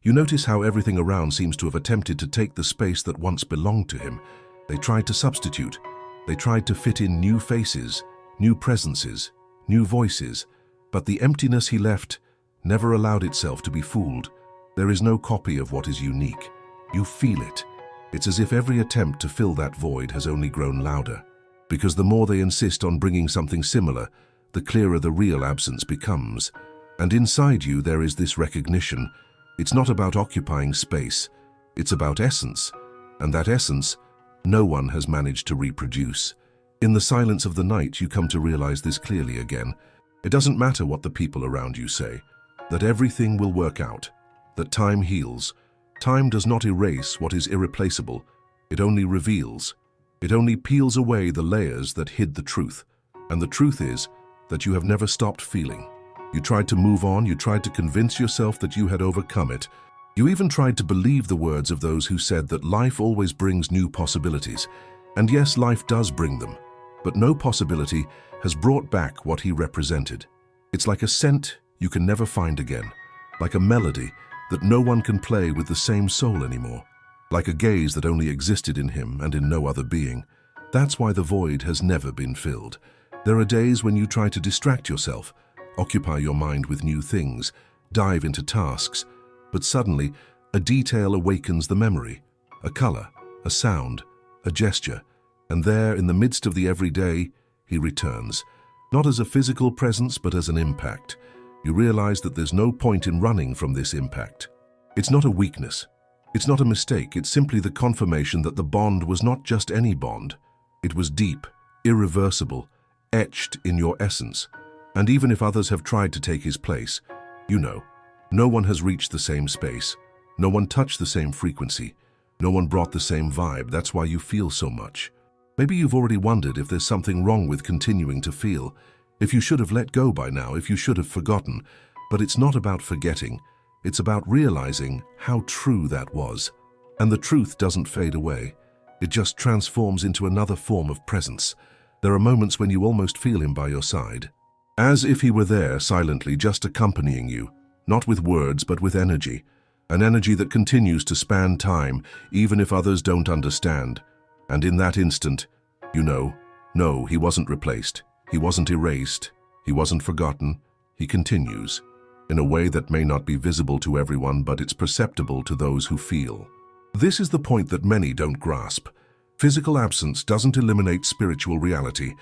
You notice how everything around seems to have attempted to take the space that once belonged to him. They tried to substitute. They tried to fit in new faces, new presences, new voices. But the emptiness he left never allowed itself to be fooled. There is no copy of what is unique. You feel it. It's as if every attempt to fill that void has only grown louder. Because the more they insist on bringing something similar, the clearer the real absence becomes. And inside you there is this recognition. It's not about occupying space. It's about essence. And that essence, no one has managed to reproduce. In the silence of the night, you come to realize this clearly again. It doesn't matter what the people around you say, that everything will work out, that time heals. Time does not erase what is irreplaceable. It only reveals. It only peels away the layers that hid the truth. And the truth is that you have never stopped feeling. You tried to move on, you tried to convince yourself that you had overcome it. You even tried to believe the words of those who said that life always brings new possibilities. And yes, life does bring them, but no possibility has brought back what he represented. It's like a scent you can never find again, like a melody that no one can play with the same soul anymore, like a gaze that only existed in him and in no other being. That's why the void has never been filled. There are days when you try to distract yourself, occupy your mind with new things, dive into tasks, but suddenly a detail awakens the memory, a color, a sound, a gesture, and there in the midst of the everyday, he returns, not as a physical presence but as an impact. You realize that there's no point in running from this impact. It's not a weakness. It's not a mistake. It's simply the confirmation that the bond was not just any bond. It was deep, irreversible, etched in your essence. And even if others have tried to take his place, you know, no one has reached the same space. No one touched the same frequency. No one brought the same vibe. That's why you feel so much. Maybe you've already wondered if there's something wrong with continuing to feel, if you should have let go by now, if you should have forgotten. But it's not about forgetting. It's about realizing how true that was. And the truth doesn't fade away. It just transforms into another form of presence. There are moments when you almost feel him by your side, as if he were there silently, just accompanying you, not with words but with energy, an energy that continues to span time, even if others don't understand. And in that instant, you know, no, he wasn't replaced, he wasn't erased, he wasn't forgotten, he continues, in a way that may not be visible to everyone, but it's perceptible to those who feel. This is the point that many don't grasp. Physical absence doesn't eliminate spiritual reality,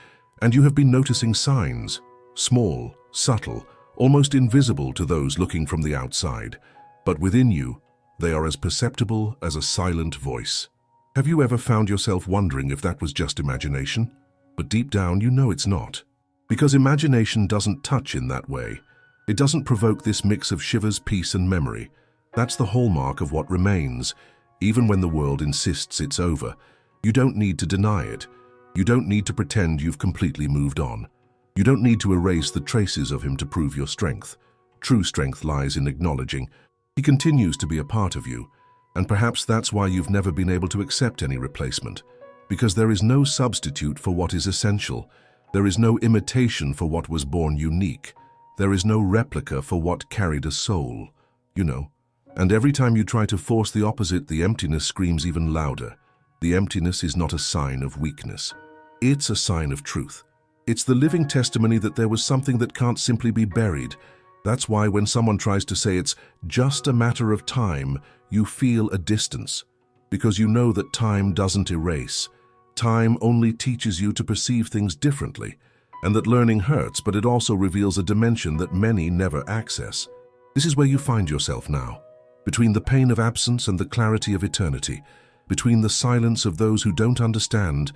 and you have been noticing signs, small, subtle, almost invisible to those looking from the outside. But within you, they are as perceptible as a silent voice. Have you ever found yourself wondering if that was just imagination? But deep down, you know it's not. Because imagination doesn't touch in that way. It doesn't provoke this mix of shivers, peace, and memory. That's the hallmark of what remains, even when the world insists it's over. You don't need to deny it. You don't need to pretend you've completely moved on. You don't need to erase the traces of him to prove your strength. True strength lies in acknowledging he continues to be a part of you, and perhaps that's why you've never been able to accept any replacement, because there is no substitute for what is essential. There is no imitation for what was born unique. There is no replica for what carried a soul, you know. And every time you try to force the opposite, the emptiness screams even louder. The emptiness is not a sign of weakness. It's a sign of truth. It's the living testimony that there was something that can't simply be buried. That's why when someone tries to say it's just a matter of time, you feel a distance. Because you know that time doesn't erase. Time only teaches you to perceive things differently. And that learning hurts, but it also reveals a dimension that many never access. This is where you find yourself now. Between the pain of absence and the clarity of eternity. Between the silence of those who don't understand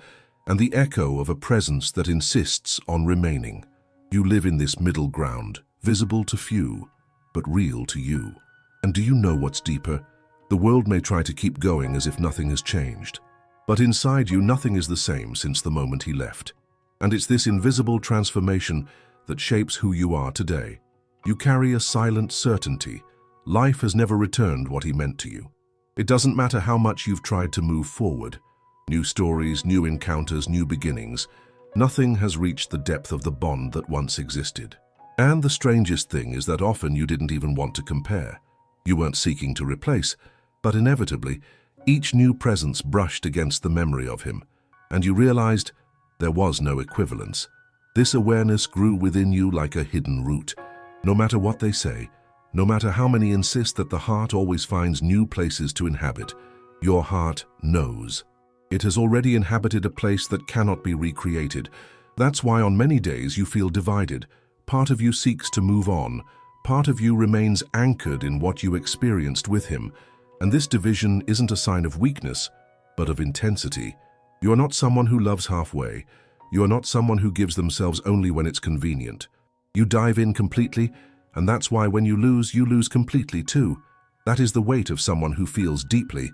and the echo of a presence that insists on remaining. You live in this middle ground, visible to few, but real to you. And do you know what's deeper? The world may try to keep going as if nothing has changed. But inside you, nothing is the same since the moment he left. And it's this invisible transformation that shapes who you are today. You carry a silent certainty. Life has never returned what he meant to you. It doesn't matter how much you've tried to move forward. New stories, new encounters, new beginnings. Nothing has reached the depth of the bond that once existed. And the strangest thing is that often you didn't even want to compare. You weren't seeking to replace, but inevitably, each new presence brushed against the memory of him, and you realized there was no equivalence. This awareness grew within you like a hidden root. No matter what they say, no matter how many insist that the heart always finds new places to inhabit, your heart knows. It has already inhabited a place that cannot be recreated. That's why on many days you feel divided. Part of you seeks to move on. Part of you remains anchored in what you experienced with him. And this division isn't a sign of weakness, but of intensity. You are not someone who loves halfway. You are not someone who gives themselves only when it's convenient. You dive in completely, and that's why when you lose completely too. That is the weight of someone who feels deeply.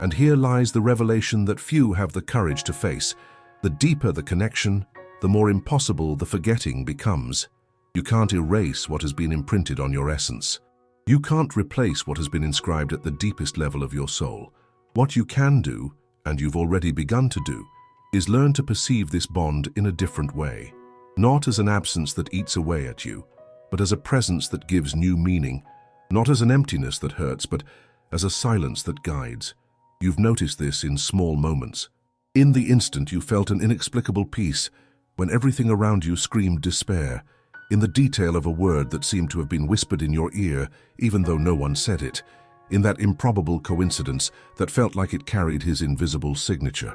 And here lies the revelation that few have the courage to face. The deeper the connection, the more impossible the forgetting becomes. You can't erase what has been imprinted on your essence. You can't replace what has been inscribed at the deepest level of your soul. What you can do, and you've already begun to do, is learn to perceive this bond in a different way. Not as an absence that eats away at you, but as a presence that gives new meaning. Not as an emptiness that hurts, but as a silence that guides. You've noticed this in small moments. In the instant you felt an inexplicable peace, when everything around you screamed despair, in the detail of a word that seemed to have been whispered in your ear, even though no one said it, in that improbable coincidence that felt like it carried his invisible signature.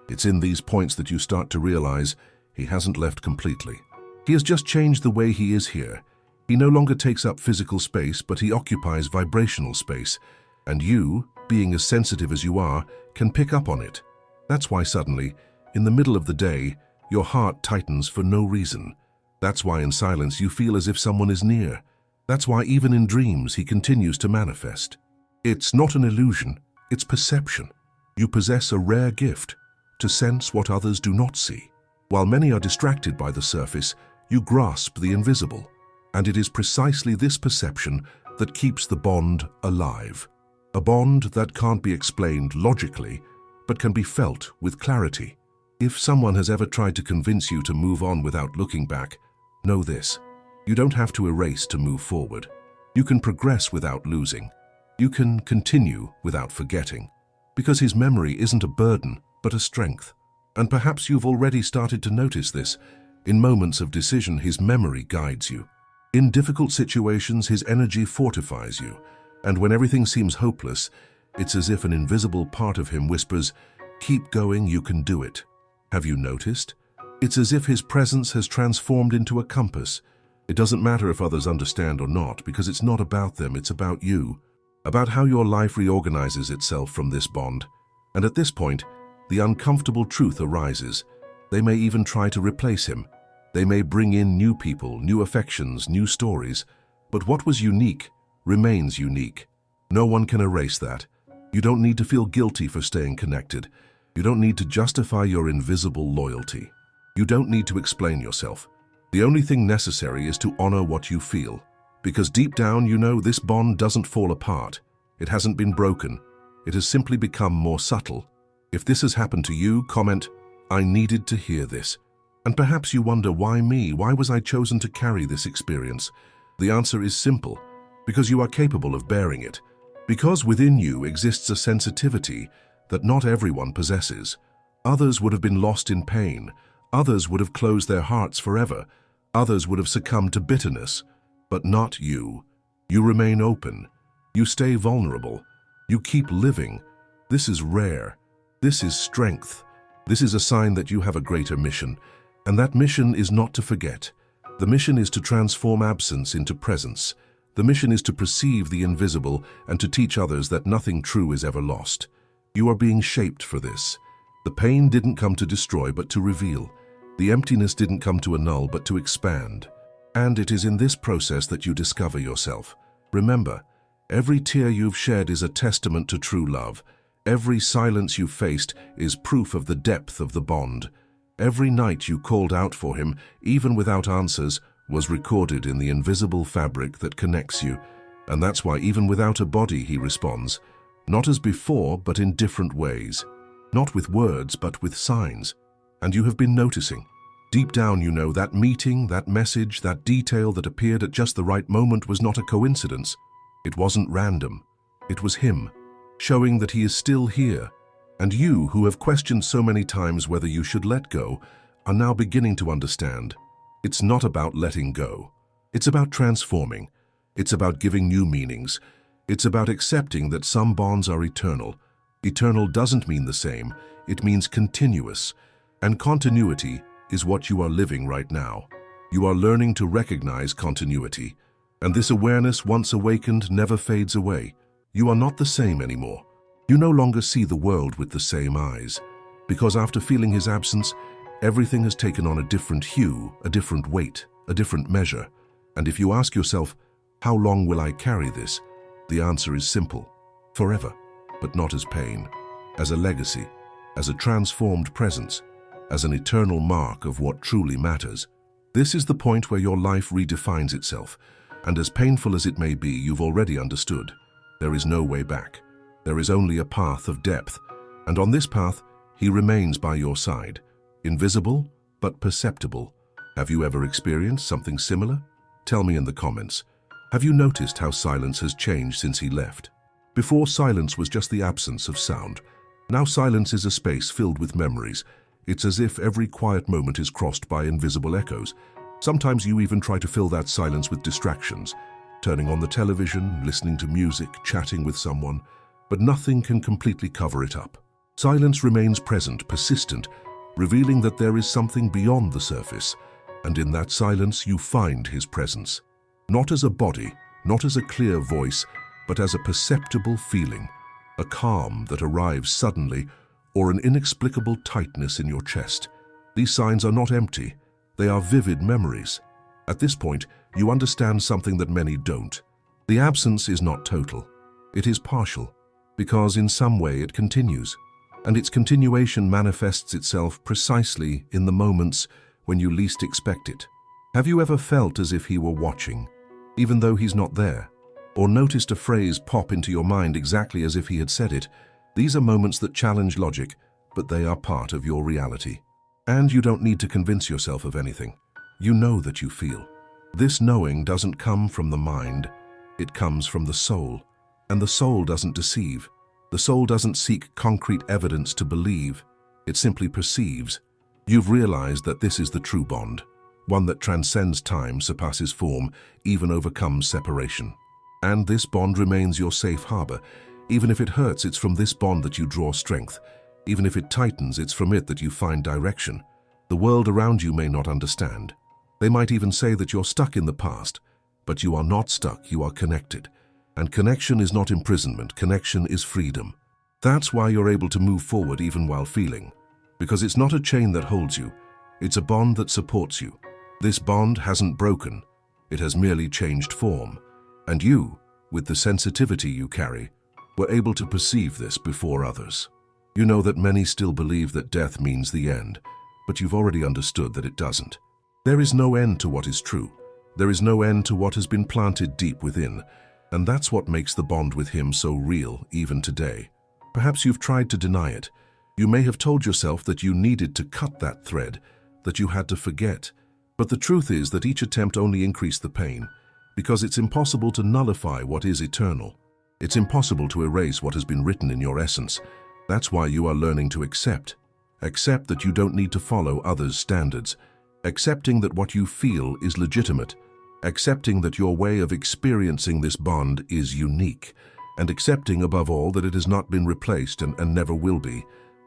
It's in these points that you start to realize he hasn't left completely. He has just changed the way he is here. He no longer takes up physical space, but he occupies vibrational space. And you, being as sensitive as you are, can pick up on it. That's why suddenly, in the middle of the day, your heart tightens for no reason. That's why in silence you feel as if someone is near. That's why even in dreams he continues to manifest. It's not an illusion, it's perception. You possess a rare gift, to sense what others do not see. While many are distracted by the surface, you grasp the invisible. And it is precisely this perception that keeps the bond alive. A bond that can't be explained logically, but can be felt with clarity. If someone has ever tried to convince you to move on without looking back, know this: you don't have to erase to move forward. You can progress without losing. You can continue without forgetting. Because his memory isn't a burden, but a strength. And perhaps you've already started to notice this. In moments of decision, his memory guides you. In difficult situations, his energy fortifies you. And when everything seems hopeless, it's as if an invisible part of him whispers, "Keep going, you can do it." Have you noticed? It's as if his presence has transformed into a compass. It doesn't matter if others understand or not, because it's not about them, it's about you. About how your life reorganizes itself from this bond. And at this point, the uncomfortable truth arises. They may even try to replace him. They may bring in new people, new affections, new stories. But what was unique remains unique. No one can erase that. You don't need to feel guilty for staying connected. You don't need to justify your invisible loyalty. You don't need to explain yourself. The only thing necessary is to honor what you feel. Because deep down you know this bond doesn't fall apart. It hasn't been broken. It has simply become more subtle. If this has happened to you, comment, "I needed to hear this." And perhaps you wonder, why me? Why was I chosen to carry this experience? The answer is simple. Because you are capable of bearing it. Because within you exists a sensitivity that not everyone possesses. Others would have been lost in pain. Others would have closed their hearts forever. Others would have succumbed to bitterness. But not you. You remain open. You stay vulnerable. You keep living. This is rare. This is strength. This is a sign that you have a greater mission. And that mission is not to forget. The mission is to transform absence into presence. The mission is to perceive the invisible and to teach others that nothing true is ever lost. You are being shaped for this. The pain didn't come to destroy, but to reveal. The emptiness didn't come to annul, but to expand. And it is in this process that you discover yourself. Remember, every tear you've shed is a testament to true love. Every silence you faced is proof of the depth of the bond. Every night you called out for him, even without answers, was recorded in the invisible fabric that connects you. And that's why even without a body he responds. Not as before, but in different ways. Not with words, but with signs. And you have been noticing. Deep down you know that meeting, that message, that detail that appeared at just the right moment was not a coincidence. It wasn't random. It was him, showing that he is still here. And you, who have questioned so many times whether you should let go, are now beginning to understand. It's not about letting go. It's about transforming. It's about giving new meanings. It's about accepting that some bonds are eternal. Eternal doesn't mean the same. It means continuous. And continuity is what you are living right now. You are learning to recognize continuity. And this awareness, once awakened, never fades away. You are not the same anymore. You no longer see the world with the same eyes. Because after feeling his absence, everything has taken on a different hue, a different weight, a different measure. And if you ask yourself, how long will I carry this? The answer is simple: forever, but not as pain, as a legacy, as a transformed presence, as an eternal mark of what truly matters. This is the point where your life redefines itself, and as painful as it may be, you've already understood. There is no way back. There is only a path of depth, and on this path, he remains by your side, invisible but perceptible. Have you ever experienced something similar? Tell me in the comments. Have you noticed how silence has changed since he left? Before, silence was just the absence of sound. Now silence is a space filled with memories. It's as if every quiet moment is crossed by invisible echoes. Sometimes you even try to fill that silence with distractions, turning on the television, listening to music, chatting with someone, but nothing can completely cover it up. Silence remains present, persistent, revealing that there is something beyond the surface, and in that silence you find his presence. Not as a body, not as a clear voice, but as a perceptible feeling, a calm that arrives suddenly, or an inexplicable tightness in your chest. These signs are not empty, they are vivid memories. At this point, you understand something that many don't. The absence is not total, it is partial, because in some way it continues, and its continuation manifests itself precisely in the moments when you least expect it. Have you ever felt as if he were watching, even though he's not there? Or noticed a phrase pop into your mind exactly as if he had said it? These are moments that challenge logic, but they are part of your reality. And you don't need to convince yourself of anything. You know that you feel. This knowing doesn't come from the mind, it comes from the soul. And the soul doesn't deceive. The soul doesn't seek concrete evidence to believe, it simply perceives. You've realized that this is the true bond, one that transcends time, surpasses form, even overcomes separation. And this bond remains your safe harbor. Even if it hurts, it's from this bond that you draw strength. Even if it tightens, it's from it that you find direction. The world around you may not understand. They might even say that you're stuck in the past, but you are not stuck, you are connected. And connection is not imprisonment, connection is freedom. That's why you're able to move forward even while feeling. Because it's not a chain that holds you, it's a bond that supports you. This bond hasn't broken, it has merely changed form. And you, with the sensitivity you carry, were able to perceive this before others. You know that many still believe that death means the end, but you've already understood that it doesn't. There is no end to what is true. There is no end to what has been planted deep within, and that's what makes the bond with him so real even today. Perhaps you've tried to deny it. You may have told yourself that you needed to cut that thread, that you had to forget. But the truth is that each attempt only increased the pain, because it's impossible to nullify what is eternal. It's impossible to erase what has been written in your essence. That's why you are learning to accept. Accept that you don't need to follow others' standards. Accepting that what you feel is legitimate. Accepting that your way of experiencing this bond is unique. And accepting, above all, that it has not been replaced and never will be.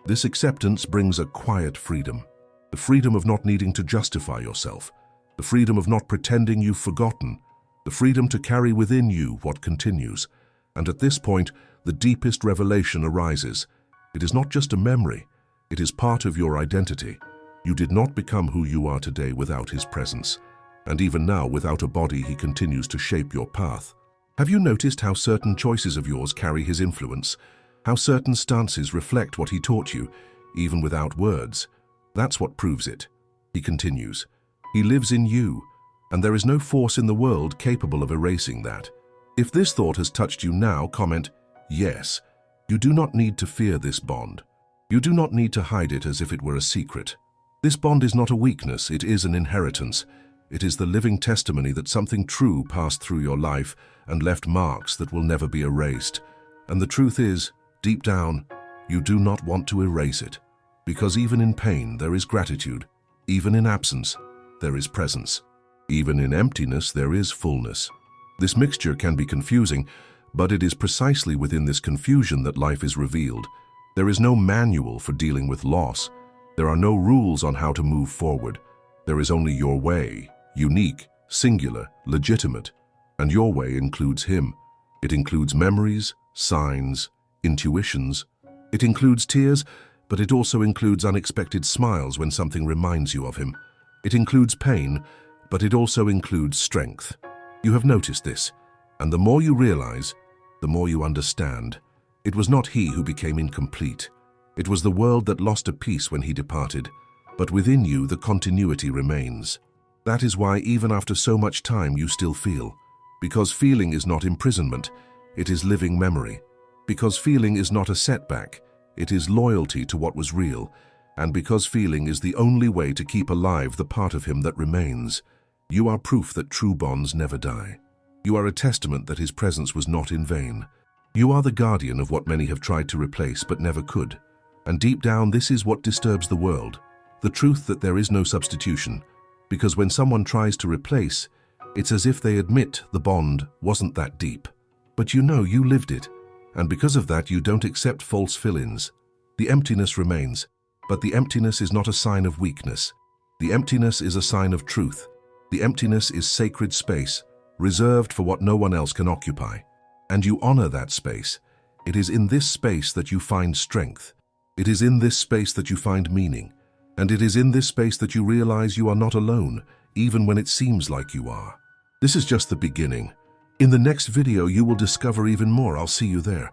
This acceptance brings a quiet freedom. The freedom of not needing to justify yourself. The freedom of not pretending you've forgotten. The freedom to carry within you what continues. And at this point, the deepest revelation arises. It is not just a memory. It is part of your identity. You did not become who you are today without his presence. And even now, without a body, he continues to shape your path. Have you noticed how certain choices of yours carry his influence? How certain stances reflect what he taught you, even without words? That's what proves it. He continues. He lives in you, and there is no force in the world capable of erasing that. If this thought has touched you now, comment, yes. You do not need to fear this bond. You do not need to hide it as if it were a secret. This bond is not a weakness, it is an inheritance. It is the living testimony that something true passed through your life and left marks that will never be erased. And the truth is, deep down, you do not want to erase it. Because even in pain, there is gratitude. Even in absence, there is presence. Even in emptiness, there is fullness. This mixture can be confusing, but it is precisely within this confusion that life is revealed. There is no manual for dealing with loss. There are no rules on how to move forward. There is only your way, unique, singular, legitimate. And your way includes him. It includes memories, signs, intuitions. It includes tears, but it also includes unexpected smiles when something reminds you of him. It includes pain, but it also includes strength. You have noticed this, and the more you realize, the more you understand. It was not he who became incomplete. It was the world that lost a piece when he departed, but within you the continuity remains. That is why even after so much time you still feel. Because feeling is not imprisonment, it is living memory. Because feeling is not a setback, it is loyalty to what was real. And because feeling is the only way to keep alive the part of him that remains, you are proof that true bonds never die. You are a testament that his presence was not in vain. You are the guardian of what many have tried to replace but never could. And deep down, this is what disturbs the world. The truth that there is no substitution. Because when someone tries to replace, it's as if they admit the bond wasn't that deep. But you know you lived it. And because of that, you don't accept false fill-ins. The emptiness remains. But the emptiness is not a sign of weakness. The emptiness is a sign of truth. The emptiness is sacred space, reserved for what no one else can occupy. And you honor that space. It is in this space that you find strength. It is in this space that you find meaning. And it is in this space that you realize you are not alone, even when it seems like you are. This is just the beginning. In the next video, you will discover even more. I'll see you there.